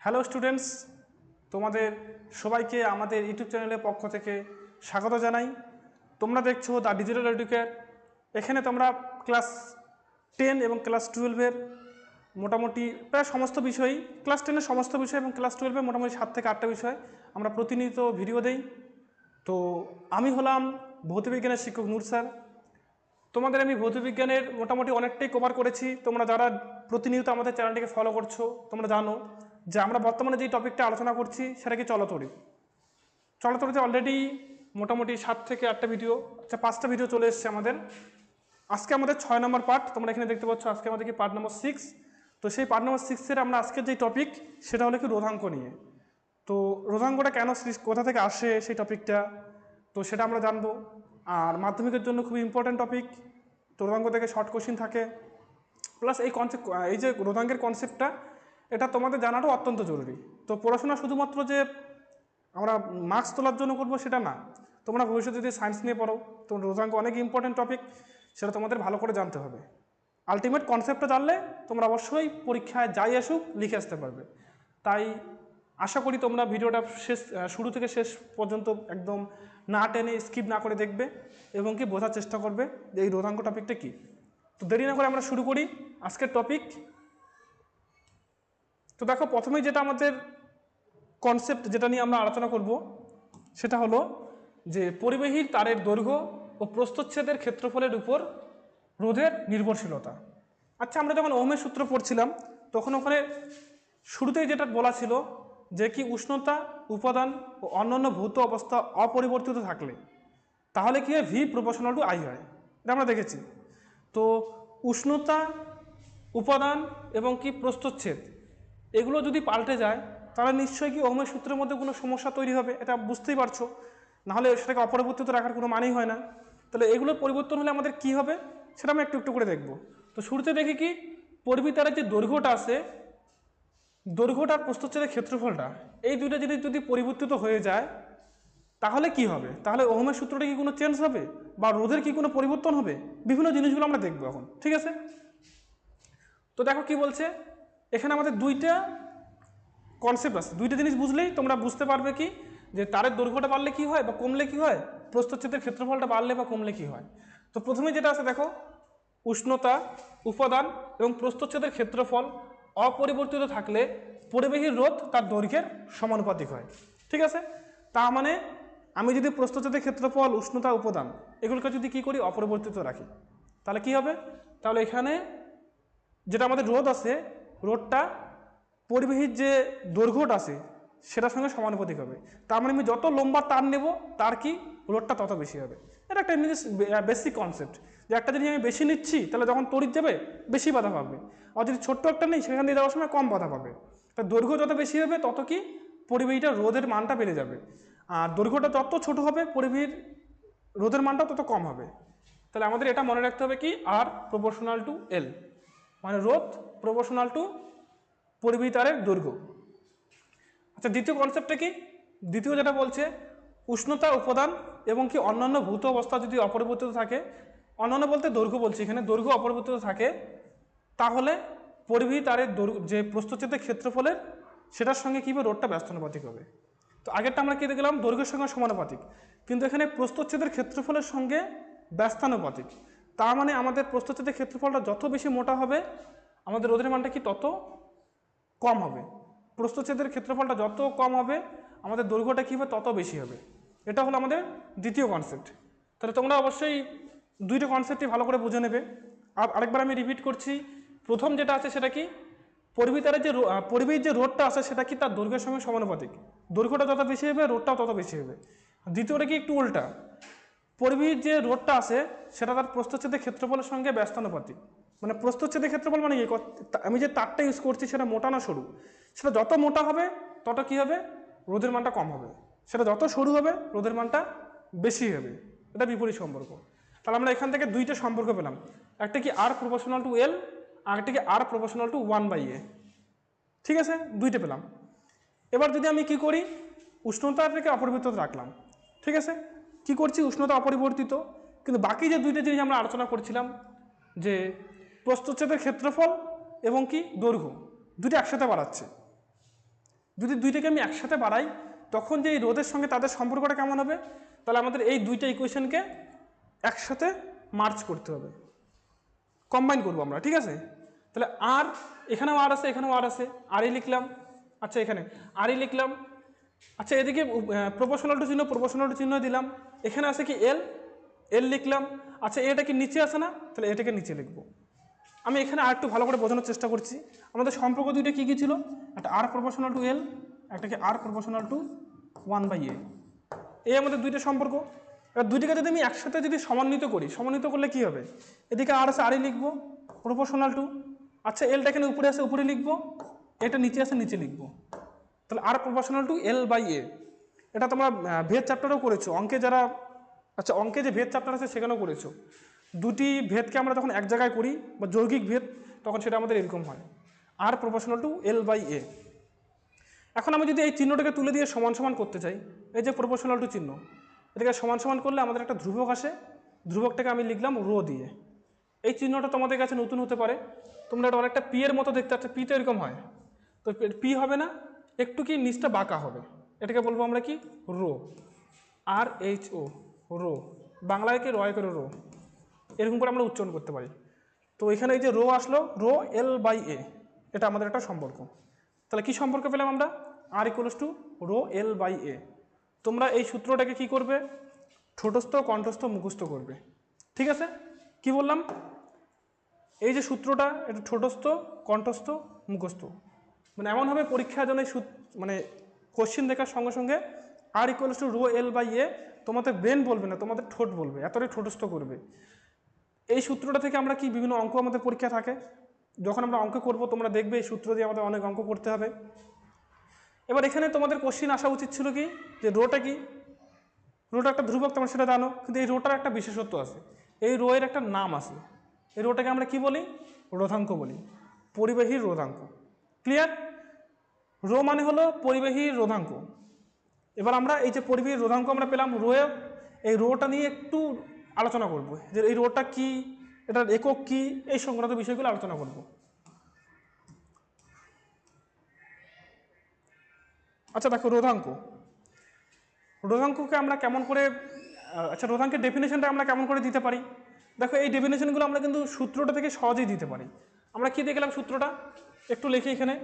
Hello students, তোমাদের সবাইকে আমাদের ইউটিউব চ্যানেলের পক্ষ থেকে স্বাগত জানাই। তোমরা দেখছো দ্য ডিজিটাল এডুকেয়ার। এখানে তোমরা ক্লাস 10 এবং ক্লাস 12-এর মোটামুটি প্রায় সমস্ত বিষয়ই, ক্লাস 10-এর সমস্ত বিষয় এবং ক্লাস 12-এর মোটামুটি 7 থেকে 8টা বিষয় আমরা প্রতিনিয়ত ভিডিও দেই। তো আমি হলাম ভৌতবিজ্ঞানের শিক্ষক নূর স্যার। তোমাদের আমি ভৌতবিজ্ঞানের মোটামুটি অনেকটাই কভার করেছি। তোমরা যারা প্রতিনিয়ত আমাদের চ্যানেলটিকে ফলো করছো তোমরা জানো যে আমরা বর্তমানে যে টপিকটা আলোচনা করছি সেটা কি চলতড়িৎ। চলতড়িতে অলরেডি মোটামুটি 7 থেকে 8টা ভিডিও, 5টা ভিডিও চলে এসছে আমাদের। আজকে আমাদের 6 নম্বর পার্ট, তোমরা এখানে দেখতে পাচ্ছ। আজকে আমাদের কি পার্ট নম্বর 6। তো সেই পার্ট নম্বর 6-এর আমরা আজকের যে টপিক সেটা হলো কি রোধাঙ্ক নিয়ে। তো রোধাঙ্কটা কেন, কোথা থেকে আসে সেই টপিকটা, তো সেটা আমরা জানবো। আর মাধ্যমিকের জন্য খুবই ইম্পর্ট্যান্ট টপিক। তো রোধাঙ্ক থেকে শর্ট কোশ্চিন থাকে, প্লাস এই যে রোধাঙ্কের কনসেপ্টটা এটা তোমাদের জানাটাও অত্যন্ত জরুরি। তো পড়াশোনা শুধুমাত্র যে আমরা মার্কস তোলার জন্য করবো সেটা না, তোমরা ভবিষ্যতে যদি সায়েন্স নিয়ে পড়ো তো রোধাঙ্ক অনেক ইম্পর্ট্যান্ট টপিক, সেটা তোমাদের ভালো করে জানতে হবে। আলটিমেট কনসেপ্টটা জানলে তোমরা অবশ্যই পরীক্ষায় যাই আসুক লিখে আসতে পারবে। তাই আশা করি তোমরা ভিডিওটা শুরু থেকে শেষ পর্যন্ত একদম না টেনে স্কিপ না করে দেখবে এবং কি বোঝার চেষ্টা করবে যে এই রোধাঙ্ক টপিকটা কী। তো দেরি না করে আমরা শুরু করি আজকের টপিক। তো দেখো, প্রথমেই যেটা আমাদের কনসেপ্ট যেটা নিয়ে আমরা আলোচনা করব সেটা হলো যে পরিবাহী তারের দৈর্ঘ্য ও প্রস্থচ্ছেদের ক্ষেত্রফলের উপর রোধের নির্ভরশীলতা। আচ্ছা, আমরা যখন ওহমের সূত্র পড়ছিলাম তখন ওখানে শুরুতেই যেটা বলা ছিল যে কি উষ্ণতা, উপাদান ও অন্যান্য ভৌত অবস্থা অপরিবর্তিত থাকলে তাহলে কি হয়, ভি প্রপোর্শনাল টু আই হয়। এটা আমরা দেখেছি। তো উষ্ণতা, উপাদান এবং কি প্রস্থচ্ছেদ এগুলো যদি পাল্টে যায় তাহলে নিশ্চয়ই কি ওহমের সূত্রের মধ্যে কোনো সমস্যা তৈরি হবে, এটা বুঝতেই পারছো। নাহলে সেটাকে অপরিবর্তিত রাখার কোনো মানেই হয় না। তাহলে এগুলো পরিবর্তন হলে আমাদের কি হবে সেটা আমরা একটু একটু করে দেখব। তো শুরুতে দেখি কি পরিবাহী তারের যে দৈর্ঘ্যটা আছে, দৈর্ঘ্যটার প্রস্থচ্ছেদের ক্ষেত্রফলটা, এই দুইটা জিনিস যদি পরিবর্তিত হয়ে যায় তাহলে কি হবে, তাহলে ওহমের সূত্রটা কি কোনো চেঞ্জ হবে বা রোধের কি কোনো পরিবর্তন হবে, বিভিন্ন জিনিসগুলো আমরা দেখবো এখন, ঠিক আছে। তো দেখো কি বলছে এখানে, আমাদের দুইটা কনসেপ্ট আছে, দুইটা জিনিস বুঝলেই তোমরা বুঝতে পারবে কি যে তারের দৈর্ঘ্যটা বাড়লে কি হয় বা কমলে কি হয়, প্রস্থচ্ছেদের ক্ষেত্রফলটা বাড়লে বা কমলে কি হয়। তো প্রথমে যেটা আছে দেখো, উষ্ণতা, উপাদান এবং প্রস্থচ্ছেদের ক্ষেত্রফল অপরিবর্তিত থাকলে পরিবাহীর রোধ তার দৈর্ঘ্যের সমানুপাতিক হয়, ঠিক আছে। তার মানে আমি যদি প্রস্থচ্ছেদের ক্ষেত্রফল, উষ্ণতা, উপাদান এগুলোকে যদি কি করি, অপরিবর্তিত রাখি, তাহলে কি হবে, তাহলে এখানে যেটা আমাদের রোধ আছে, রোধটা পরিবাহীর যে দৈর্ঘ্যটা আছে সেটার সঙ্গে সমানুপাতিক হবে। তার মানে আমি যত লম্বা তার নেব তার কি রোধটা তত বেশি হবে। এটা একটা জিনিস, বেসিক কনসেপ্ট, যে একটা জিনিস আমি বেশি নিচ্ছি তাহলে যখন তড়িৎ যাবে বেশি বাধা পাবে, আর যদি ছোট্ট একটা নেই সেখান দিয়ে যাওয়ার সময় কম বাধা পাবে। তা দৈর্ঘ্য যত বেশি হবে তত কি পরিবাহীটা রোধের মানটা বেড়ে যাবে, আর দৈর্ঘ্যটা যত ছোট হবে পরিবাহীর রোধের মানটা তত কম হবে। তাহলে আমাদের এটা মনে রাখতে হবে কি, আর প্রপোর্শনাল টু এল, মানে রোধ প্রপোর্শনাল টু পরিবাহী তারের দৈর্ঘ্য। আচ্ছা, দ্বিতীয় কনসেপ্টটা কি, দ্বিতীয় যেটা বলছে উষ্ণতা, উপাদান এবং কি অন্যান্য ভৌত অবস্থা যদি অপরিবর্তিত থাকে, অন্যান্য বলতে দৈর্ঘ্য বলছি এখানে, দৈর্ঘ্য অপরিবর্তিত থাকে তাহলে পরিবাহী তারের যে প্রস্থচ্ছেদের ক্ষেত্রফলের সেটার সঙ্গে কী হবে, রোধটা ব্যস্তানুপাতিক হবে। তো আগেরটা আমরা কী দেখলাম, দৈর্ঘ্যের সঙ্গে সমানুপাতিক, কিন্তু এখানে প্রস্থচ্ছেদের ক্ষেত্রফলের সঙ্গে ব্যস্তানুপাতিক। তার মানে আমাদের প্রস্থচ্ছেদের ক্ষেত্রফলটা যত বেশি মোটা হবে আমাদের রোধের মানটা কি তত কম হবে। প্রস্থচ্ছেদের ক্ষেত্রফলটা যত কম হবে আমাদের দৈর্ঘ্যটা কী হবে, তত বেশি হবে। এটা হলো আমাদের দ্বিতীয় কনসেপ্ট। তাহলে তোমরা অবশ্যই দুইটা কনসেপ্টই ভালো করে বুঝে নেবে। আর আরেকবার আমি রিপিট করছি, প্রথম যেটা আছে সেটা কি, পরিবাহীর যে রোধটা আছে সেটা কি তার দৈর্ঘ্যের সঙ্গে সমানুপাতিক, দৈর্ঘ্যটা যত বেশি হবে রোধটাও তত বেশি হবে। দ্বিতীয়টা কি একটু উল্টা, পরিবাহীর যে রোধটা আছে সেটা তার প্রস্থচ্ছেদের ক্ষেত্রফলের সঙ্গে ব্যস্তানুপাতিক। মানে প্রস্থচ্ছেদের ক্ষেত্রফল মানে কি, আমি যে তারটা ইউজ করছি সেটা মোটা না সরু, সেটা যত মোটা হবে তত কি হবে, রোধের মানটা কম হবে, সেটা যত সরু হবে রোধের মানটা বেশি হবে। এটা বিপরীত সম্পর্ক। তাহলে আমরা এখান থেকে দুইটা সম্পর্ক পেলাম, একটা কি আর প্রপোর্শনাল টু এল, আর একটা কি আর প্রপোর্শনাল টু 1/a, ঠিক আছে, দুইটা পেলাম। এবার যদি আমি কি করি, উষ্ণতাটাকে অপরিবর্তিত রাখলাম, ঠিক আছে, কি করছি, উষ্ণতা অপরিবর্তিত, কিন্তু বাকি যে দুইটা জিনিস আমরা আলোচনা করছিলাম যে প্রস্থচ্ছেদের ক্ষেত্রফল এবং কি দৈর্ঘ্য, দুটো একসাথে বাড়াচ্ছে। যদি দুইটাকে আমি একসাথে বাড়াই তখন যে এই রোধের সঙ্গে তাদের সম্পর্কটা কেমন হবে, তাহলে আমাদের এই দুইটা ইকুয়েশনকে একসাথে মার্জ করতে হবে, কম্বাইন করবো আমরা, ঠিক আছে। তাহলে আর এখানেও আর আছে, এখানেও আর আছে, আরই লিখলাম। আচ্ছা এখানে আরই লিখলাম। আচ্ছা এদিকে প্রপোর্শনাল টু চিহ্ন দিলাম। এখানে আছে কি এল, এল লিখলাম। আচ্ছা এটা কি নিচে আছে না, তাহলে এটাকে নিচে লিখবো। আমি এখানে আর একটু ভালো করে বোঝানোর চেষ্টা করছি। আমাদের সম্পর্ক দুইটা কী কী ছিল, একটা আর প্রপোর্শনাল টু এল, একটাকে আর প্রপোর্শনাল টু 1/a। এই আমাদের দুইটা সম্পর্ক। এবার দুইটাকে যদি আমি একসাথে যদি সমন্বিত করি, সমন্বিত করলে কি হবে, এদিকে আর আছে আরই লিখবো, প্রপোর্শনাল টু। আচ্ছা এলটা এখানে উপরে আছে উপরে লিখবো, এটা নিচে আছে নিচে লিখবো। তাহলে আর প্রপোর্শনাল টু L/A। এটা তোমরা ভেদ চ্যাপ্টারেও করেছো অঙ্কে যারা, আচ্ছা অঙ্কে যে ভেদ চ্যাপ্টার আছে সেখানেও করেছো। দুটি ভেদকে আমরা যখন এক জায়গায় করি বা যৌগিক ভেদ, তখন সেটা আমাদের এরকম হয়, আর প্রপোর্শনাল টু L/A। এখন আমি যদি এই চিহ্নটাকে তুলে দিয়ে সমান সমান করতে চাই, এই যে প্রপোর্শনাল টু চিহ্ন, এটাকে সমান সমান করলে আমাদের একটা ধ্রুবক আসে, ধ্রুবকটাকে আমি লিখলাম রো দিয়ে। এই চিহ্নটা তোমাদের কাছে নতুন হতে পারে, তোমরা এটা অনেকটা পি এর মতো দেখতে পাচ্ছ, পি তো এরকম হয়, তো পি হবে না, একটু কি নিচটা বাঁকা হবে, এটাকে বলবো আমরা কি রো, RHO, রো, বাংলায় কি রয় করে রো, এরকম করে আমরা উচ্চারণ করতে পারি। তো এখানে এই যে রো আসলো, রো L/A, এটা আমাদের একটা সম্পর্ক। তাহলে কি সম্পর্ক পেলাম আমরা, R = রো L/A। তোমরা এই সূত্রটাকে কি করবে, ঠোঁটস্থ কণ্ঠস্থ মুখস্থ করবে, ঠিক আছে। কি বললাম, এই যে সূত্রটা, এটা ঠোঁটস্থ কণ্ঠস্থ মুখস্থ, মানে এমনভাবে পরীক্ষার জন্য মানে কোশ্চেন দেখার সঙ্গে সঙ্গে R = রো L/A তোমাদের ব্রেন বলবে না, তোমাদের ঠোঁট বলবে, এতটাই ঠোঁটস্থ করবে। এই সূত্রটা থেকে আমরা কি বিভিন্ন অঙ্ক আমাদের পরীক্ষা থাকে, যখন আমরা অঙ্ক করব তোমরা দেখবে এই সূত্র দিয়ে আমাদের অনেক অঙ্ক করতে হবে। এবার এখানে তোমাদের কোশ্চেন আসা উচিত ছিল কি, যে রোটা কি, রোটা একটা ধ্রুবক তোমরা সেটা জানো, কিন্তু এই রোটার একটা বিশেষত্ব আছে, এই রো এর একটা নাম আছে। এই রোটাকে আমরা কি বলি, রোধাঙ্ক বলি, পরিবাহীর রোধাঙ্ক। ক্লিয়ার, রো মানে হলো পরিবাহীর রোধাঙ্ক। এবার আমরা এই যে পরিবাহীর রোধাঙ্ক আমরা পেলাম রো, এই রোটা নিয়ে একটু আলোচনা করব, যে এই রোটা কি, এটার একক কি, এই সংক্রান্ত বিষয়গুলো আলোচনা করব। আচ্ছা দেখো রোধাঙ্ক, রোধাঙ্ককে আমরা কেমন করে, আচ্ছা রোধাঙ্কের ডেফিনেশনটা আমরা কেমন করে দিতে পারি। দেখো এই ডেফিনেশনগুলো আমরা কিন্তু সূত্রটা থেকে সহজেই দিতে পারি। আমরা কি দেখলাম সূত্রটা, একটু লিখি এখানে,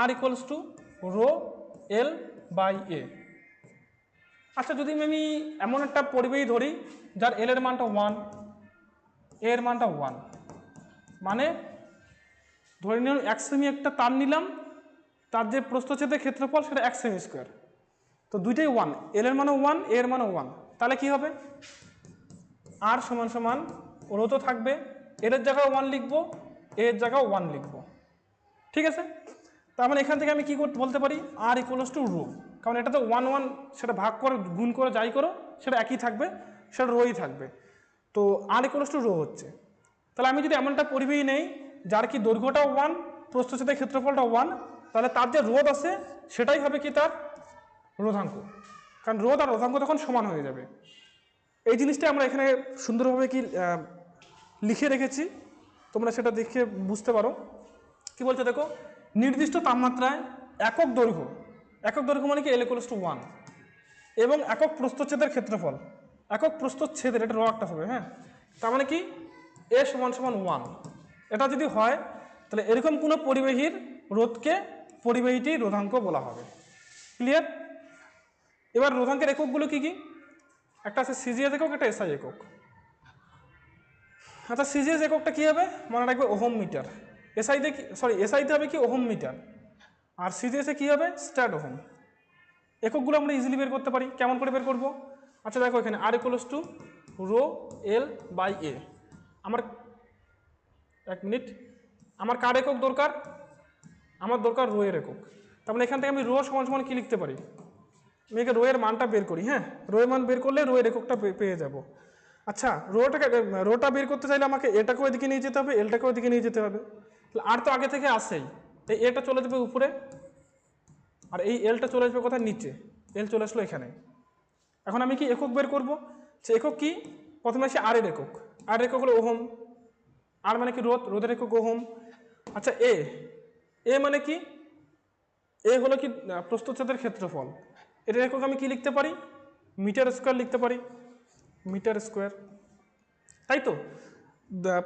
R = রো L/A। আচ্ছা যদি আমি এমন একটা পরিবাহী ধরি যার L এর মানটা 1, A এর মানটা 1, মানে ধরে নিলাম 1 সেমি একটা তার নিলাম, তার যে প্রস্থচ্ছেদের ক্ষেত্রফল সেটা 1 সেমি স্কোয়ার, তো দুইটাই 1, L এর মানও 1, A এর মানও 1, তাহলে কি হবে, R = রো তো থাকবে, এর জায়গায় 1 লিখবো, এর জায়গায় 1 লিখবো, ঠিক আছে। তার মানে এখান থেকে আমি কি বলতে পারি, R = রো, কারণ এটা তো 1 1, সেটা ভাগ করে গুণ করে যাই করো সেটা একই থাকবে, সেটা রোই থাকবে, তো R = রো হচ্ছে। তাহলে আমি যদি এমনটা পরিবাহী নেই যার কি দৈর্ঘ্যটাও 1, প্রস্থচ্ছেদের ক্ষেত্রফলটা 1, তাহলে তার যে রোধ আছে সেটাই হবে কি তার রোধাঙ্ক, কারণ রোধ আর রোধাঙ্ক তখন সমান হয়ে যাবে। এই জিনিসটা আমরা এখানে সুন্দরভাবে কি লিখে রেখেছি, তোমরা সেটা দেখে বুঝতে পারো। কি বলছে দেখো, নির্দিষ্ট তাপমাত্রায় একক দৈর্ঘ্য মানে কি L = 1, এবং একক প্রস্থচ্ছেদের ক্ষেত্রফল, একক প্রস্থচ্ছেদের, এটা রো একটা হবে, হ্যাঁ, তার মানে কি A = 1, এটা যদি হয় তাহলে এরকম কোনো পরিবাহীর রোধকে পরিবাহীটি রোধাঙ্ক বলা হবে। ক্লিয়ার, এবার রোধাঙ্কের এককগুলো কি কি, একটা আছে সিজিএস একক, একটা এসআই একক। আচ্ছা সিজিএস এককটা কী হবে, মনে রাখবে ওহম মিটার, এসআইতে হবে কি ওহম মিটার, আর সিজিএসে কী হবে স্ট্যাট ওহম। এককগুলো আমরা ইজিলি বের করতে পারি, কেমন করে বের করব, আচ্ছা দেখো এখানে R = রো L/A। আমার 1 মিনিট, আমার কার একক দরকার, আমার দরকার রো এর একক, তার মানে এখান থেকে আমি রো = কি লিখতে পারি, আমি একে রো এর মানটা বের করি, হ্যাঁ, রো এর মান বের করলে রো এর এককটা পেয়ে যাব। আচ্ছা রোটা বের করতে চাইলে আমাকে এটাকেও এদিকে নিয়ে যেতে হবে, এলটাকেও এদিকে নিয়ে যেতে হবে, তাহলে আর তো আগে থেকে আসেই, এই এটা চলে যাবে উপরে, আর এই এলটা চলে আসবে কোথায় নিচে, এল চলে আসলো এখানে। এখন আমি কি একক বের করব, সে একক কি, প্রথমে আসি আর এর একক, আর একক হলো ওহম, আর মানে কি রোধ, রোধের একক ওহম। আচ্ছা এ মানে কি, এ হলো কি প্রস্থচ্ছেদের ক্ষেত্রফল, এটার একক আমি কি লিখতে পারি, মিটার স্কোয়ার লিখতে পারি, মিটার স্কোয়ার, তাই তো।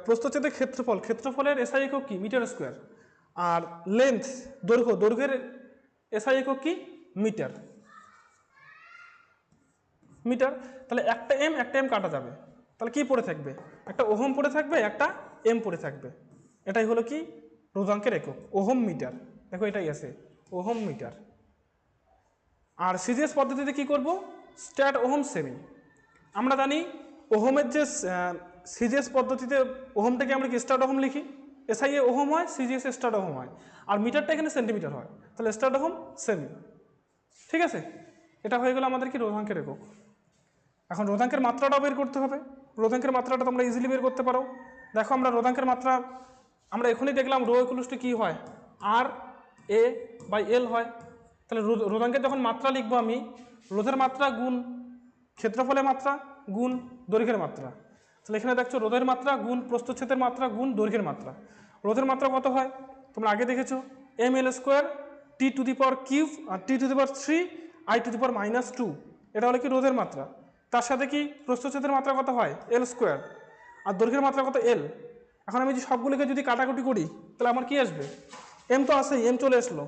প্রস্থচ্ছেদের ক্ষেত্রফল, ক্ষেত্রফলের এসআই একক কি, মিটার স্কোয়ার। আর লেন্থ, দৈর্ঘ্য, দৈর্ঘ্যের এসআই একক কি, মিটার, মিটার। তাহলে একটা এম কাটা যাবে, তাহলে কি পড়ে থাকবে, একটা ওহম পড়ে থাকবে, একটা এম পড়ে থাকবে। এটাই হলো কি রোধাঙ্কের একক, ওহম মিটার। দেখো এটাই আছে, ওহম মিটার। আর সিজিএস পদ্ধতিতে কি করব, স্ট্যাট ওহম সেমি। আমরা জানি ওহমের যে সিজিএস পদ্ধতিতে ওহমটাকে আমরা কি স্ট্যাট ওহম লিখি, এসআইএ ওহম হয়, সিজিএস স্ট্যাট ওহম হয়, আর মিটারটা এখানে সেন্টিমিটার হয়, তাহলে স্ট্যাট ওহম সেমি। ঠিক আছে, এটা হয়ে গেল আমাদের কি রোধাঙ্কের একক। এখন রোধাঙ্কের মাত্রাটাও বের করতে হবে। রোধাঙ্কের মাত্রাটা তোমরা ইজিলি বের করতে পারো। দেখো আমরা রোধাঙ্কের মাত্রা আমরা এখনই দেখলাম, রো ইকুয়ালস টু কি হয়, আর এ বাই এল হয়। তাহলে রোধাঙ্কের যখন মাত্রা লিখবো আমি, রোধের মাত্রা গুণ ক্ষেত্রফলের মাত্রা গুণ দৈর্ঘ্যের মাত্রা। তাহলে এখানে দেখছো রোধের মাত্রা গুণ প্রস্থচ্ছেদের মাত্রা গুণ দৈর্ঘ্যের মাত্রা। রোধের মাত্রা কত হয় তোমরা আগে দেখেছো, M L square T to the power cube আর T to the power 3 I to the power -2, এটা হলো কি রোধের মাত্রা। তার সাথে কি প্রস্থচ্ছেদের মাত্রা কত হয়, এল স্কোয়ার, আর দৈর্ঘ্যের মাত্রা কত, এল। এখন আমি যে সবগুলোকে যদি কাটাকুটি করি তাহলে আমার কি আসবে, এম তো আসেই, এম চলে আসলো।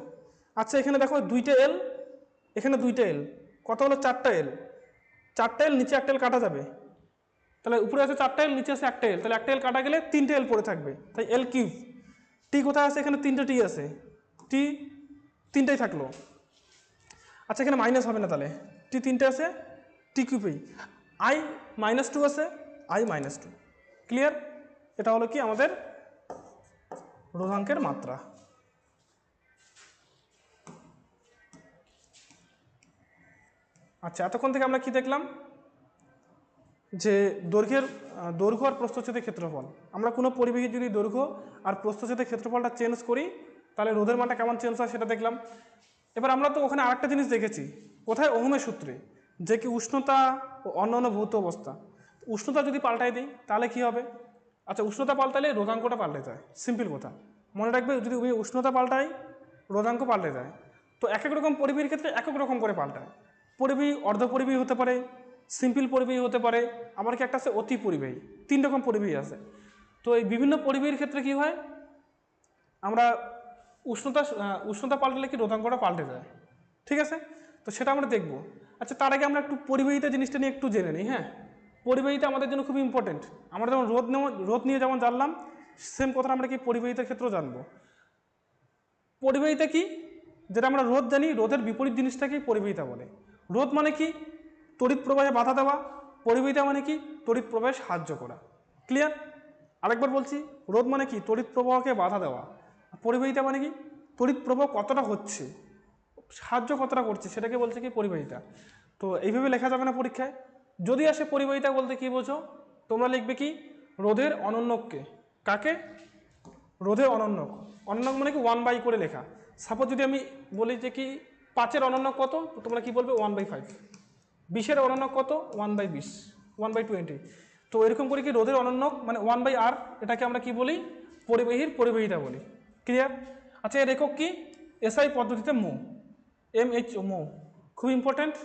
আচ্ছা এখানে দেখো দুইটা এল, এখানে দুইটা এল, কত হলো, চারটা এল। চারটা এল, নিচে একটা এল কাটা যাবে, তাহলে উপরে আছে চারটা এল, নিচে আছে একটা এল, তাহলে একটা এল কাটা গেলে তিনটে এল পড়ে থাকবে, তাই এল কিউব। টি কোথায় আছে, এখানে তিনটে টি আছে, টি তিনটাই থাকলো। আচ্ছা এখানে মাইনাস হবে না, তাহলে টি তিনটে আছে, টি কিউবেই। আই -2 আছে, আই -2। ক্লিয়ার, এটা হলো কি আমাদের রোধাঙ্কের মাত্রা। আচ্ছা এতক্ষণ থেকে আমরা কি দেখলাম, যে দৈর্ঘ্য আর প্রস্থচ্ছেদের ক্ষেত্রফল, আমরা কোনো পরিবেশে যদি দৈর্ঘ্য আর প্রস্থচ্ছেদের ক্ষেত্রফলটা চেঞ্জ করি তাহলে রোধের মানটা কেমন চেঞ্জ হয় সেটা দেখলাম। এবার আমরা তো ওখানে আরেকটা জিনিস দেখেছি, কোথায়, ওহমের সূত্রে, যে কি উষ্ণতা ও অন্যান্য ভৌত অবস্থা। উষ্ণতা যদি পাল্টাই দিই তাহলে কি হবে, আচ্ছা উষ্ণতা পাল্টালে রোধাঙ্কটা পাল্টে যায়, সিম্পল কথা মনে রাখবে, যদি উষ্ণতা পাল্টাই রোধাঙ্ক পাল্টে যায়। তো এক এক রকম পরিবেশের ক্ষেত্রে এক এক রকম করে পাল্টায়। পরিবেহী, অর্ধ পরিবেহী হতে পারে, সিম্পল পরিবেহী হতে পারে, আবার কি একটা আছে অতি পরিবেহী, 3 রকম পরিবেহী আছে। তো এই বিভিন্ন পরিবেহীর ক্ষেত্রে কি হয়, আমরা উষ্ণতা পাল্টালে কি রোধাঙ্কটা পাল্টে যায়। ঠিক আছে, তো সেটা আমরা দেখব। আচ্ছা তার আগে আমরা একটু পরিবেহিতা জিনিসটা নিয়ে একটু জেনে নিই। হ্যাঁ, পরিবেহিতা আমাদের জন্য খুব ইম্পর্টেন্ট। আমরা যেমন রোধ নিয়ে যেমন জানলাম, সেম কথা আমরা কি পরিবেহিতার ক্ষেত্রেও জানবো। পরিবেহিতা কি, যেটা আমরা রোধ জানি, রোধের বিপরীত জিনিসটাকেই পরিবেহিতা বলে। রোধ মানে কি, তড়িৎ প্রবাহে বাধা দেওয়া, পরিবেহিতা মানে কি, তড়িৎ প্রবাহে সাহায্য করা। ক্লিয়ার, আরেকবার বলছি, রোধ মানে কি, তড়িৎ প্রবাহকে বাধা দেওয়া, পরিবেহিতা মানে কি, তড়িৎ প্রবাহ কতটা হচ্ছে, সাহায্য কতটা করছে, সেটাকে বলছে কি পরিবেহিতা। তো এইভাবে লেখা যাবে না পরীক্ষায়। যদি আসে পরিবেহিতা বলতে কি বোঝো, তোমরা লিখবে কি, রোধের অনন্যককে, কাকে, রোধের অনন্যক। অনন্যক মানে কি 1/, করে লেখা। সাপোজ যদি আমি বলি যে কি 5-এর অনন্যক কত, তো তোমরা কি বলবে 1/5। 20-এর অনন্যক কত, 1/20, 1/20। তো এরকম করে কি রোধের অনন্যক মানে 1/r, এটাকে আমরা কি বলি, পরিবেহিতা বলি। ক্লিয়ার। আচ্ছা এর একক কি, এসআই পদ্ধতিতে মো, MH মো, খুব ইম্পর্ট্যান্ট।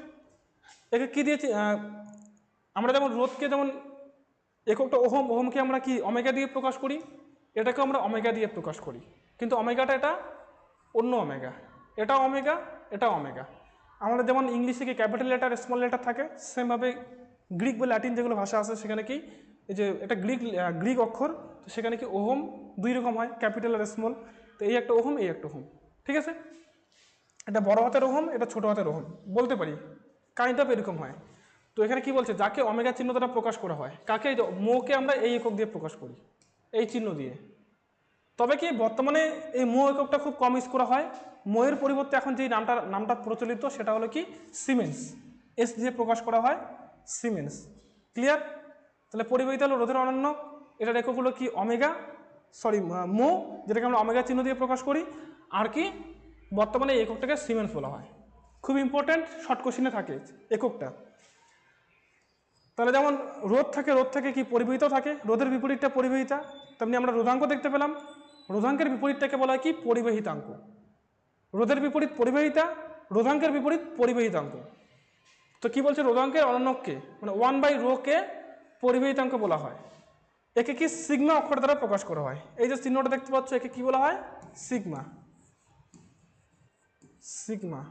একে কি দিয়েছি, আমরা যেমন রোধকে যেমন এককটা ওহম, ওহমকে আমরা কি ওমেগা দিয়ে প্রকাশ করি, এটাকে আমরা ওমেগা দিয়ে প্রকাশ করি, কিন্তু ওমেগাটা এটা অন্য ওমেগা, এটা ওমেগা, এটা ওমেগা। আমরা যেমন ইংলিশে কি ক্যাপিটাল লেটার স্মল লেটার থাকে, সেমভাবে গ্রিক বা ল্যাটিন যেগুলো ভাষা আছে সেখানে কি এই যে এটা গ্রিক অক্ষর, তো সেখানে কি ওহম 2 রকম হয়, ক্যাপিটাল আর স্মল। তো এই একটা ওহম, এই একটা ওহম। ঠিক আছে, এটা বড় হাতের ওহম, এটা ছোট হাতের ওহম বলতে পারি, কাইন্ড অফ এরকম হয়। তো এখানে কি বলছে, যাকে ওমেগা চিহ্ন দ্বারা প্রকাশ করা হয়, কাকে, মোকে আমরা এই একক দিয়ে প্রকাশ করি, এই চিহ্ন দিয়ে। তবে কি বর্তমানে এই মো এককটা খুব কম ইউজ করা হয়। মোয়ের পরিবর্তে এখন যে নামটা প্রচলিত সেটা হলো কি সিমেন্স, এস দিয়ে প্রকাশ করা হয়, সিমেন্স। ক্লিয়ার। তাহলে পরিবাহিতা হলো রোধের অনন্য, এটার একক হলো কি ওমেগা, মো, যেটাকে আমরা ওমেগা চিহ্ন দিয়ে প্রকাশ করি। আর কি বর্তমানে এই এককটাকে সিমেন্স বলা হয়। খুব ইম্পর্ট্যান্ট, শর্ট কোশ্চিনে থাকে এককটা। তাহলে যেমন রোধ থাকে কি পরিবাহিতাও থাকে, রোধের বিপরীতটা পরিবাহিতা, তেমনি আমরা রোধাঙ্ক দেখতে পেলাম, রোধাঙ্কের বিপরীতটাকে বলা হয় কি পরিবাহিতাঙ্ক। রোধের বিপরীত পরিবাহিতা, রোধাঙ্কের বিপরীত পরিবাহিতাঙ্ক। তো কি বলছে, রোধাঙ্কের অনন্যককে মানে 1/ρ কে পরিবাহিতাঙ্ক বলা হয়। একে কি সিগমা অক্ষর দ্বারা প্রকাশ করা হয়। এই যে চিহ্নটা দেখতে পাচ্ছ, একে কি বলা হয়, সিগমা। সিগমা,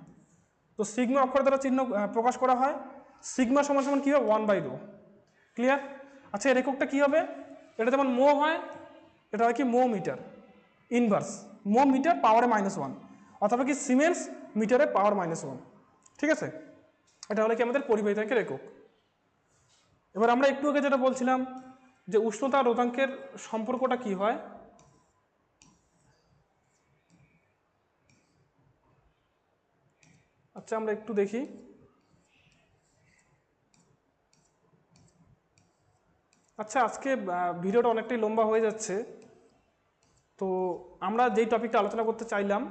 তো সিগমা অক্ষর দ্বারা চিহ্ন প্রকাশ করা হয়। সিগমা সমান সমান কি হবে, 1/ρ। ক্লিয়ার? আচ্ছা, এর এককটা কি হবে, এটা যেমন মো হয়, এটা হয় কি মো মিটার ইনভার্স, মো মিটার পাওয়ারে -1, অথবা কি সিমেন্স মিটারে পাওয়ার -1। ঠিক আছে, এটা হলো কি আমাদের পরিবাহিতাঙ্কের একক। এবার আমরা একটু আগে যেটা বলছিলাম যে উষ্ণতা রোধাঙ্কের সম্পর্কটা কি হয়। আচ্ছা, আমরা একটু দেখি। আচ্ছা, আজকে ভিডিওটা অনেকটাই লম্বা হয়ে যাচ্ছে, তো আমরা যেই টপিকটা আলোচনা করতে চাইলাম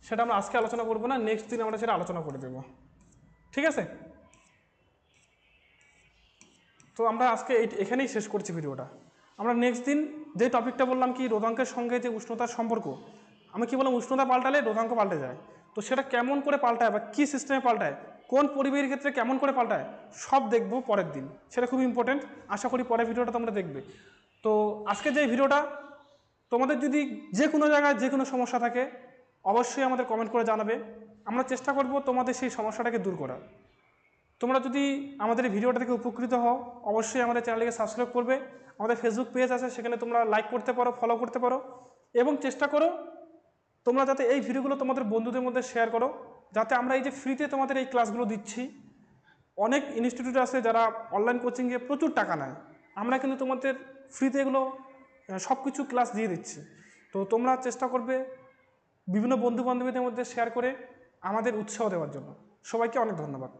সেটা আমরা আজকে আলোচনা করব না, নেক্সট দিন আমরা সেটা আলোচনা করে দেব। ঠিক আছে, তো আমরা আজকে এখানেই শেষ করছি ভিডিওটা। আমরা নেক্সট দিন যে টপিকটা বললাম কি রোধাঙ্কের সঙ্গে যে উষ্ণতার সম্পর্ক, আমি কি বললাম উষ্ণতা পাল্টালে রোধাঙ্ক পাল্টে যায়, তো সেটা কেমন করে পাল্টায় বা কী সিস্টেমে পাল্টায়, কোন পরিবাহীর ক্ষেত্রে কেমন করে পাল্টায়, সব দেখব পরের দিন। সেটা খুব ইম্পর্টেন্ট, আশা করি পরের ভিডিওটা তোমরা দেখবে। তো আজকে যে ভিডিওটা, তোমাদের যদি যে কোনো জায়গায় যে কোনো সমস্যা থাকে অবশ্যই আমাদের কমেন্ট করে জানাবে, আমরা চেষ্টা করব তোমাদের সেই সমস্যাটাকে দূর করার। তোমরা যদি আমাদের এই ভিডিওটা থেকে উপকৃত হও অবশ্যই আমাদের চ্যানেলকে সাবস্ক্রাইব করবে। আমাদের ফেসবুক পেজ আছে, সেখানে তোমরা লাইক করতে পারো, ফলো করতে পারো, এবং চেষ্টা করো তোমরা যাতে এই ভিডিওগুলো তোমাদের বন্ধুদের মধ্যে শেয়ার করো, যাতে আমরা এই যে ফ্রিতে তোমাদের এই ক্লাসগুলো দিচ্ছি, অনেক ইনস্টিটিউট আছে যারা অনলাইন কোচিংয়ে প্রচুর টাকা নেয়, আমরা কিন্তু তোমাদের ফ্রিতে এগুলো সব কিছু ক্লাস দিয়ে দিচ্ছি। তো তোমরা চেষ্টা করবে বিভিন্ন বন্ধু বান্ধবীদের মধ্যে শেয়ার করে আমাদের উৎসাহ দেওয়ার জন্য। সবাইকে অনেক ধন্যবাদ।